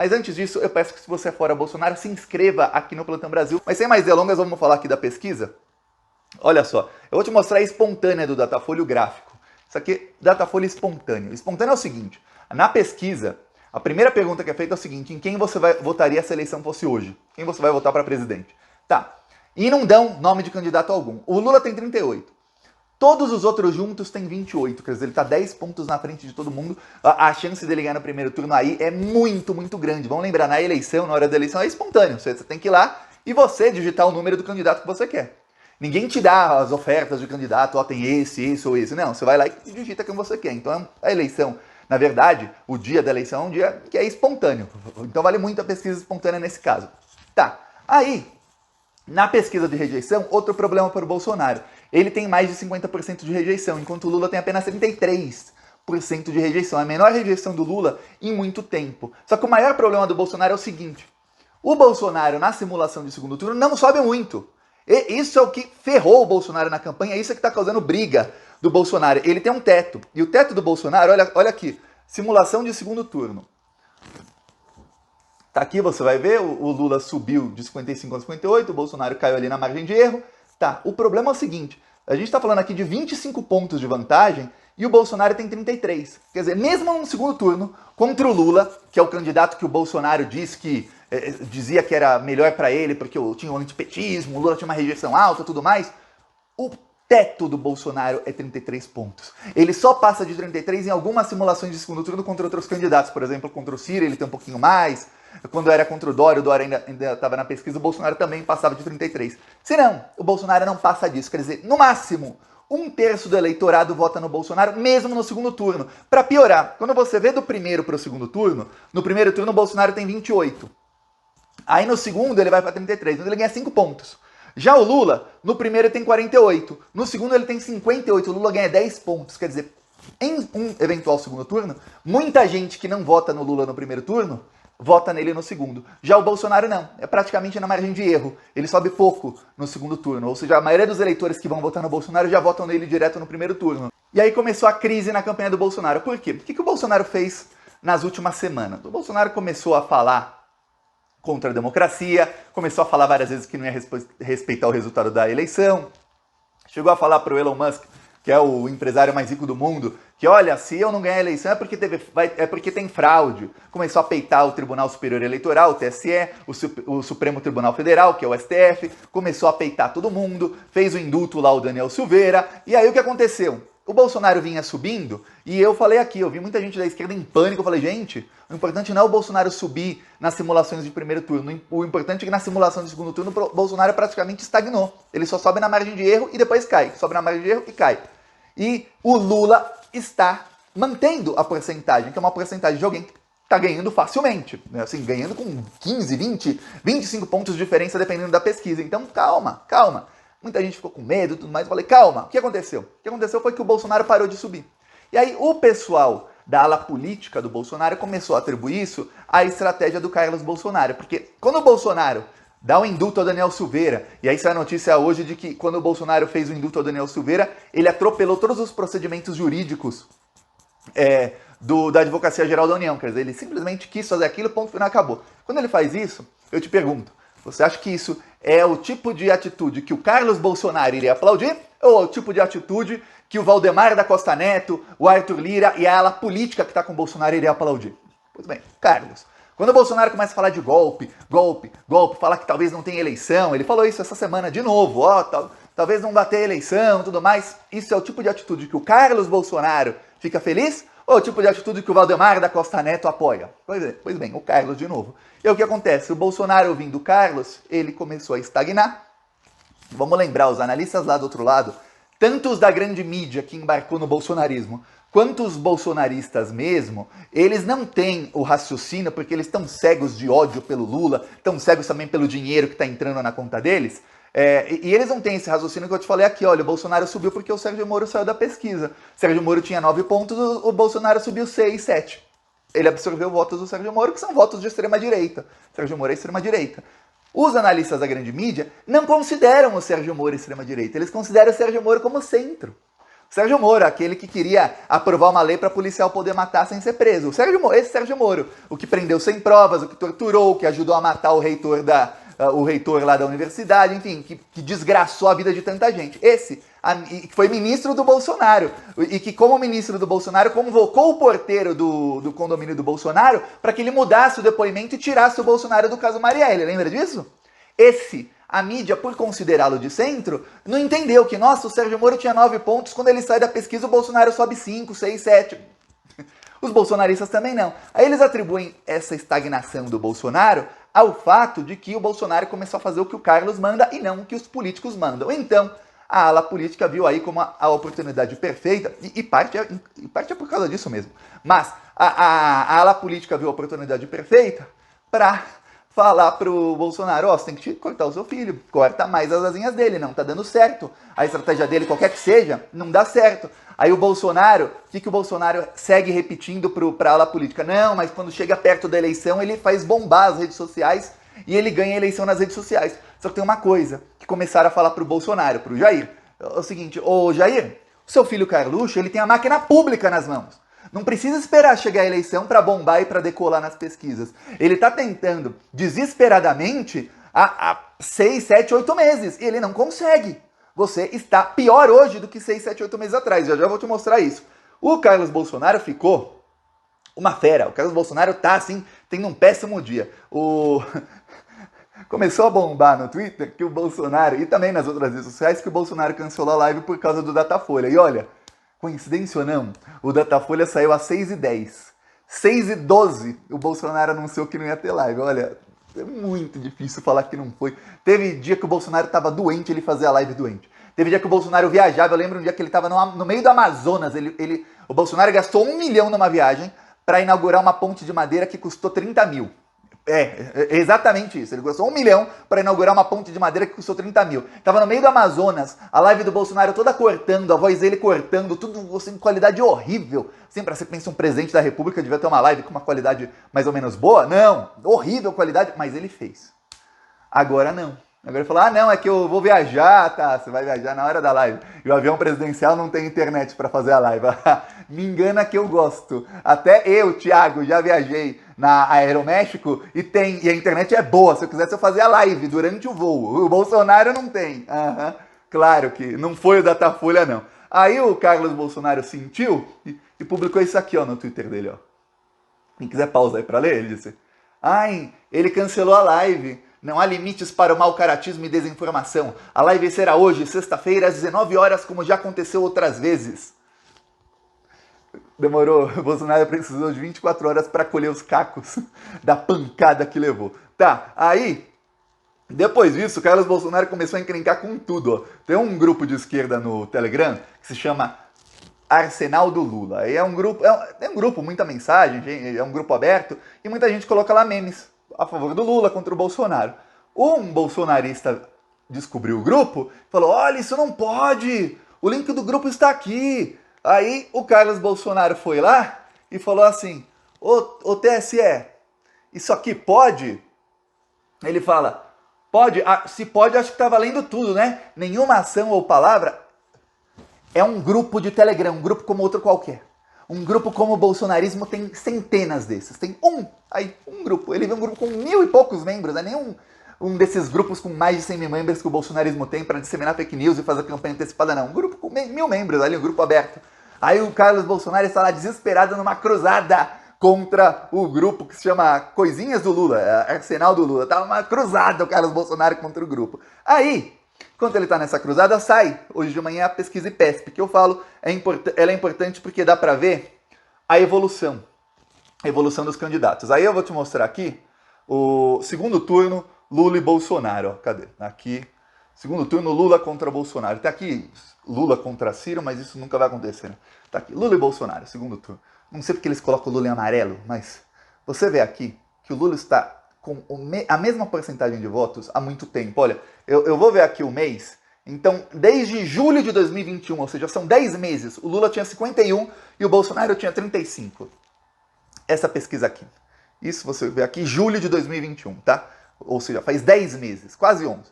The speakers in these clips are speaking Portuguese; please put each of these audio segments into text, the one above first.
Mas antes disso, eu peço que se você é fora Bolsonaro, se inscreva aqui no Plantão Brasil. Mas sem mais delongas, vamos falar aqui da pesquisa? Olha só, eu vou te mostrar a espontânea do Datafolha, o gráfico. Isso aqui, Datafolha espontâneo. Espontâneo é o seguinte, na pesquisa, a primeira pergunta que é feita é o seguinte, em quem você votaria se a eleição fosse hoje? Quem você vai votar para presidente? Tá, e não dão nome de candidato algum. O Lula tem 38. Todos os outros juntos têm 28, quer dizer, ele está 10 pontos na frente de todo mundo. A chance dele ganhar no primeiro turno aí é muito, muito grande. Vamos lembrar, na eleição, na hora da eleição, é espontâneo. Você tem que ir lá e você digitar o número do candidato que você quer. Ninguém te dá as ofertas de candidato, ó, tem esse ou esse. Não, você vai lá e digita quem você quer. Então, a eleição, na verdade, o dia da eleição é um dia que é espontâneo. Então, vale muito a pesquisa espontânea nesse caso. Tá, aí, na pesquisa de rejeição, outro problema para o Bolsonaro. Ele tem mais de 50% de rejeição, enquanto o Lula tem apenas 33% de rejeição. A menor rejeição do Lula em muito tempo. Só que o maior problema do Bolsonaro é o seguinte. O Bolsonaro, na simulação de segundo turno, não sobe muito. E isso é o que ferrou o Bolsonaro na campanha, isso é que está causando briga do Bolsonaro. Ele tem um teto. E o teto do Bolsonaro, olha aqui, simulação de segundo turno. Tá aqui, você vai ver, o Lula subiu de 55 a 58, o Bolsonaro caiu ali na margem de erro. Tá, o problema é o seguinte, a gente está falando aqui de 25 pontos de vantagem e o Bolsonaro tem 33. Quer dizer, mesmo no segundo turno, contra o Lula, que é o candidato que o Bolsonaro dizia que era melhor para ele, porque tinha o antipetismo, o Lula tinha uma rejeição alta e tudo mais, o teto do Bolsonaro é 33 pontos. Ele só passa de 33 em algumas simulações de segundo turno contra outros candidatos. Por exemplo, contra o Ciro, ele tem um pouquinho mais. Quando era contra o Dória ainda estava na pesquisa, o Bolsonaro também passava de 33. Se não, o Bolsonaro não passa disso. Quer dizer, no máximo, 1/3 do eleitorado vota no Bolsonaro, mesmo no segundo turno. Para piorar, quando você vê do primeiro para o segundo turno, no primeiro turno o Bolsonaro tem 28. Aí no segundo ele vai para 33, então ele ganha 5 pontos. Já o Lula, no primeiro ele tem 48, no segundo ele tem 58, o Lula ganha 10 pontos. Quer dizer, em um eventual segundo turno, muita gente que não vota no Lula no primeiro turno, vota nele no segundo. Já o Bolsonaro não, é praticamente na margem de erro. Ele sobe pouco no segundo turno, ou seja, a maioria dos eleitores que vão votar no Bolsonaro já votam nele direto no primeiro turno. E aí começou a crise na campanha do Bolsonaro. Por quê? O que o Bolsonaro fez nas últimas semanas? O Bolsonaro começou a falar contra a democracia, começou a falar várias vezes que não ia respeitar o resultado da eleição, chegou a falar para o Elon Musk, que é o empresário mais rico do mundo, que olha, se eu não ganhar a eleição é porque tem fraude. Começou a peitar o Tribunal Superior Eleitoral, o TSE, o Supremo Tribunal Federal, que é o STF, começou a peitar todo mundo, fez o indulto lá o Daniel Silveira, e aí o que aconteceu? O Bolsonaro vinha subindo, e eu falei aqui, eu vi muita gente da esquerda em pânico, eu falei, gente, o importante não é o Bolsonaro subir nas simulações de primeiro turno, o importante é que na simulação de segundo turno o Bolsonaro praticamente estagnou. Ele só sobe na margem de erro e depois cai, sobe na margem de erro e cai. E o Lula está mantendo a porcentagem, que é uma porcentagem de alguém que está ganhando facilmente, né? Assim, ganhando com 15, 20, 25 pontos de diferença dependendo da pesquisa. Então, calma, calma. Muita gente ficou com medo e tudo mais. Eu falei, calma, o que aconteceu? O que aconteceu foi que o Bolsonaro parou de subir. E aí o pessoal da ala política do Bolsonaro começou a atribuir isso à estratégia do Carlos Bolsonaro. Porque quando o Bolsonaro dá o indulto ao Daniel Silveira, e aí saiu a notícia hoje de que quando o Bolsonaro fez o indulto ao Daniel Silveira, ele atropelou todos os procedimentos jurídicos da Advocacia Geral da União. Quer dizer, ele simplesmente quis fazer aquilo, ponto final, acabou. Quando ele faz isso, eu te pergunto, você acha que isso é o tipo de atitude que o Carlos Bolsonaro iria aplaudir? Ou é o tipo de atitude que o Valdemar da Costa Neto, o Arthur Lira e a ala política que está com o Bolsonaro iria aplaudir? Pois bem, Carlos, quando o Bolsonaro começa a falar de golpe, falar que talvez não tenha eleição, ele falou isso essa semana de novo, talvez não vai ter eleição, tudo mais, isso é o tipo de atitude que o Carlos Bolsonaro fica feliz? Ou o tipo de atitude que o Valdemar da Costa Neto apoia? Pois bem, o Carlos de novo. E o que acontece? O Bolsonaro ouvindo o Carlos, ele começou a estagnar. Vamos lembrar, os analistas lá do outro lado, tanto os da grande mídia que embarcou no bolsonarismo, quanto os bolsonaristas mesmo, eles não têm o raciocínio, porque eles estão cegos de ódio pelo Lula, estão cegos também pelo dinheiro que está entrando na conta deles, e eles não têm esse raciocínio que eu te falei aqui, olha, o Bolsonaro subiu porque o Sérgio Moro saiu da pesquisa. O Sérgio Moro tinha 9 pontos, o Bolsonaro subiu 6, 7. Ele absorveu votos do Sérgio Moro, que são votos de extrema-direita. Sérgio Moro é extrema-direita. Os analistas da grande mídia não consideram o Sérgio Moro extrema-direita, eles consideram o Sérgio Moro como centro. Sérgio Moro, aquele que queria aprovar uma lei para policial poder matar sem ser preso. Esse Sérgio Moro, o que prendeu sem provas, o que torturou, o que ajudou a matar o reitor lá da universidade, enfim, que desgraçou a vida de tanta gente. Esse que foi ministro do Bolsonaro e que, como ministro do Bolsonaro, convocou o porteiro do condomínio do Bolsonaro para que ele mudasse o depoimento e tirasse o Bolsonaro do caso Marielle. Lembra disso? A mídia, por considerá-lo de centro, não entendeu que, nossa, o Sérgio Moro tinha 9 pontos, quando ele sai da pesquisa o Bolsonaro sobe 5, 6, 7. Os bolsonaristas também não. Aí eles atribuem essa estagnação do Bolsonaro ao fato de que o Bolsonaro começou a fazer o que o Carlos manda e não o que os políticos mandam. Então, a ala política viu aí como a oportunidade perfeita, e parte é por causa disso mesmo, mas a ala política viu a oportunidade perfeita para falar pro Bolsonaro, ó, você tem que cortar o seu filho, corta mais as asinhas dele, não tá dando certo. A estratégia dele, qualquer que seja, não dá certo. Aí o Bolsonaro, o que o Bolsonaro segue repetindo pra ala política? Não, mas quando chega perto da eleição, ele faz bombar as redes sociais e ele ganha a eleição nas redes sociais. Só que tem uma coisa, que começaram a falar pro Bolsonaro, pro Jair. É o seguinte, ô Jair, o seu filho Carluxo, ele tem a máquina pública nas mãos. Não precisa esperar chegar a eleição para bombar e para decolar nas pesquisas. Ele está tentando desesperadamente há 6, 7, 8 meses e ele não consegue. Você está pior hoje do que 6, 7, 8 meses atrás. Já vou te mostrar isso. O Carlos Bolsonaro ficou uma fera. O Carlos Bolsonaro tá assim, tendo um péssimo dia. Começou a bombar no Twitter que o Bolsonaro, e também nas outras redes sociais, que o Bolsonaro cancelou a live por causa do Datafolha. E olha, coincidência ou não, o Datafolha saiu às 6h10. 6h12, o Bolsonaro anunciou que não ia ter live. Olha, é muito difícil falar que não foi. Teve dia que o Bolsonaro estava doente, ele fazia a live doente. Teve dia que o Bolsonaro viajava, eu lembro um dia que ele estava no meio do Amazonas. O Bolsonaro gastou 1 milhão numa viagem para inaugurar uma ponte de madeira que custou 30 mil. É exatamente isso. Ele gastou 1 milhão para inaugurar uma ponte de madeira que custou 30 mil. Tava no meio do Amazonas, a live do Bolsonaro toda cortando, a voz dele cortando, tudo assim, qualidade horrível. Sempre você pensa um presidente da República devia ter uma live com uma qualidade mais ou menos boa? Não, horrível qualidade, mas ele fez. Agora não. Agora ele falou, não, é que eu vou viajar, tá, você vai viajar na hora da live. E o avião presidencial não tem internet para fazer a live. Me engana que eu gosto. Até eu, Thiago, já viajei na Aeroméxico e a internet é boa. Se eu quisesse eu fazia a live durante o voo. O Bolsonaro não tem. Claro que não foi o Datafolha, não. Aí o Carlos Bolsonaro sentiu e publicou isso aqui, ó, no Twitter dele, ó. Quem quiser pausa aí para ler, ele disse, ele cancelou a live. Não há limites para o mau caratismo e desinformação. A live será hoje, sexta-feira, às 19 horas, como já aconteceu outras vezes. Demorou. O Bolsonaro precisou de 24 horas para colher os cacos da pancada que levou. Tá, aí, depois disso, o Carlos Bolsonaro começou a encrencar com tudo. Ó. Tem um grupo de esquerda no Telegram que se chama Arsenal do Lula. Aí é um grupo, muita mensagem, é um grupo aberto, e muita gente coloca lá memes a favor do Lula contra o Bolsonaro. Um bolsonarista descobriu o grupo e falou, olha, isso não pode, o link do grupo está aqui. Aí o Carlos Bolsonaro foi lá e falou assim, ô TSE, isso aqui pode? Ele fala, pode? Se pode, acho que tá valendo tudo, né? Nenhuma ação ou palavra. É um grupo de Telegram, um grupo como outro qualquer. Um grupo como o bolsonarismo tem centenas desses. Tem um grupo. Ele vê um grupo com 1000 e poucos membros. Não é nenhum um desses grupos com mais de 100 mil membros que o bolsonarismo tem para disseminar fake news e fazer campanha antecipada, não. Um grupo com 1000 membros ali, um grupo aberto. Aí o Carlos Bolsonaro está lá desesperado numa cruzada contra o grupo que se chama Coisinhas do Lula, Arsenal do Lula. Tá uma cruzada o Carlos Bolsonaro contra o grupo. Aí, enquanto ele está nessa cruzada, sai hoje de manhã a pesquisa IPESP, que eu falo, ela é importante porque dá para ver a evolução dos candidatos. Aí eu vou te mostrar aqui o segundo turno, Lula e Bolsonaro. Ó, cadê? Aqui, segundo turno, Lula contra Bolsonaro. Tá aqui Lula contra Ciro, mas isso nunca vai acontecer. Né? Tá aqui, Lula e Bolsonaro, segundo turno. Não sei porque eles colocam o Lula em amarelo, mas você vê aqui que o Lula está com a mesma porcentagem de votos há muito tempo. Olha, eu vou ver aqui o mês. Então, desde julho de 2021, ou seja, são 10 meses, o Lula tinha 51 e o Bolsonaro tinha 35. Essa pesquisa aqui. Isso você vê aqui, julho de 2021, tá? Ou seja, faz 10 meses, quase 11.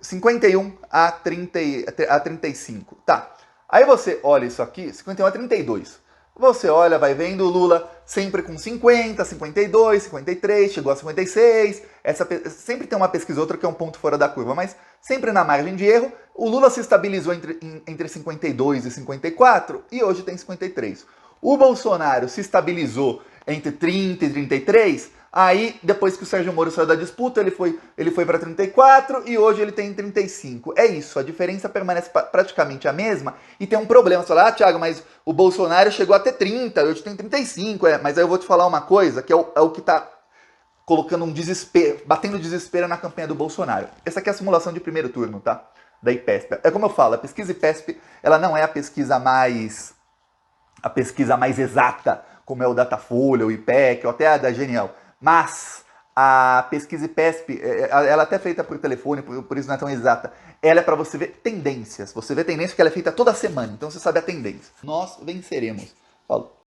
51 a 35, tá? Aí você olha isso aqui, 51 a 32. Você olha, vai vendo o Lula sempre com 50, 52, 53, chegou a 56. Sempre tem uma pesquisa ou outra que é um ponto fora da curva, mas sempre na margem de erro. O Lula se estabilizou entre 52 e 54 e hoje tem 53. O Bolsonaro se estabilizou entre 30 e 33, aí depois que o Sérgio Moro saiu da disputa, ele foi para 34 e hoje ele tem 35. É isso, a diferença permanece praticamente a mesma e tem um problema. Você fala, Thiago, mas o Bolsonaro chegou até 30, hoje tem 35. Mas aí eu vou te falar uma coisa, que é o que está colocando um desespero, batendo desespero na campanha do Bolsonaro. Essa aqui é a simulação de primeiro turno, tá? Da IPESP. É como eu falo, a pesquisa IPESP, ela não é a pesquisa mais exata, como é o Datafolha, o IPEC, ou até a da Genial. Mas a pesquisa IPESP, ela é até feita por telefone, por isso não é tão exata. Ela é para você ver tendências. Você vê tendência porque ela é feita toda semana, então você sabe a tendência. Nós venceremos. Falou.